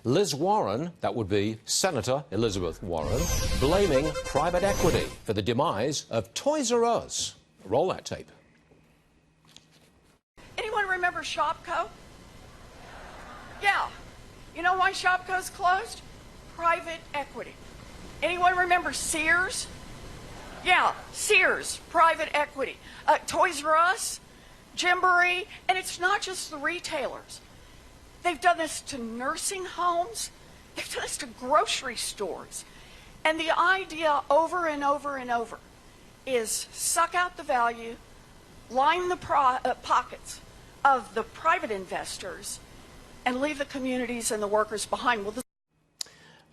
Liz Warren, that would be Senator Elizabeth Warren, blaming private equity for the demise of Toys R Us. Roll that tape. Anyone remember Shopko? Yeah. You know why Shopko's closed? Private equity. Anyone remember Sears? Yeah, Sears, private equity. Toys R Us, Gymboree, and it's not just the retailers. They've done this to nursing homes. They've done this to grocery stores. And the idea over and over and over is suck out the value, line the pockets of the private investors, and leave the communities and the workers behind. Well,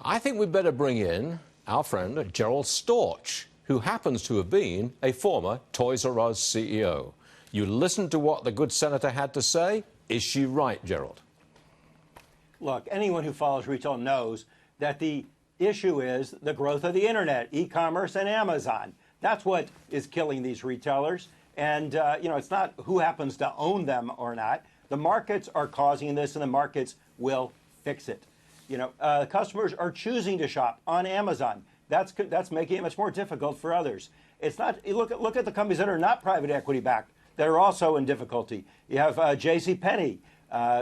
I think we'd better bring in our friend Gerald Storch, who happens to have been a former Toys R Us CEO. You listened to what the good senator had to say. Is she right, Gerald? Look, anyone who follows retail knows that the issue is the growth of the internet, e-commerce and Amazon. That's what is killing these retailers. And, it's not who happens to own them or not. The markets are causing this, and the markets will fix it. Customers are choosing to shop on Amazon. That's making it much more difficult for others. It's not. Look at the companies that are not private equity backed that are also in difficulty. You have JCPenney.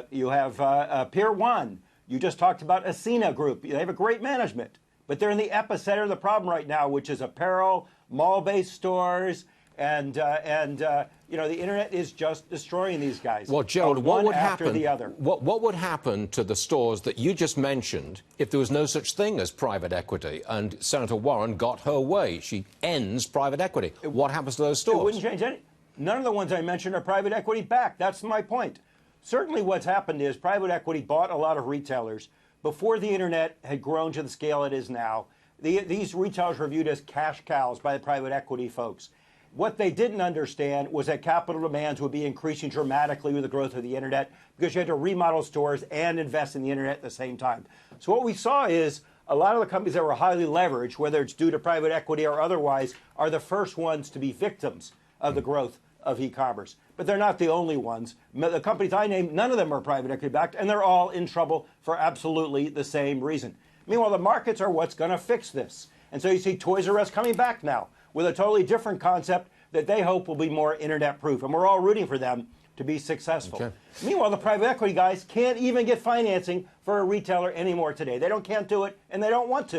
You have Pier 1. You just talked about Ascena Group. They have a great management, but they're in the epicenter of the problem right now, which is apparel, mall-based stores, and the internet is just destroying these guys. Well, Gerald, what would happen? After the other. What would happen to the stores that you just mentioned if there was no such thing as private equity and Senator Warren got her way? She ends private equity. What happens to those stores? It wouldn't change any. None of the ones I mentioned are private equity backed. That's my point. Certainly what's happened is private equity bought a lot of retailers before the internet had grown to the scale it is now. These retailers were viewed as cash cows by the private equity folks. What they didn't understand was that capital demands would be increasing dramatically with the growth of the internet because you had to remodel stores and invest in the internet at the same time. So what we saw is a lot of the companies that were highly leveraged, whether it's due to private equity or otherwise, are the first ones to be victims of the growth of e-commerce. But they're not the only ones. The companies I named, none of them are private equity backed, and they're all in trouble for absolutely the same reason. Meanwhile, the markets are what's going to fix this. And so you see Toys R Us coming back now with a totally different concept that they hope will be more internet-proof. And we're all rooting for them to be successful. Okay. Meanwhile, the private equity guys can't even get financing for a retailer anymore today. Can't do it, and they don't want to.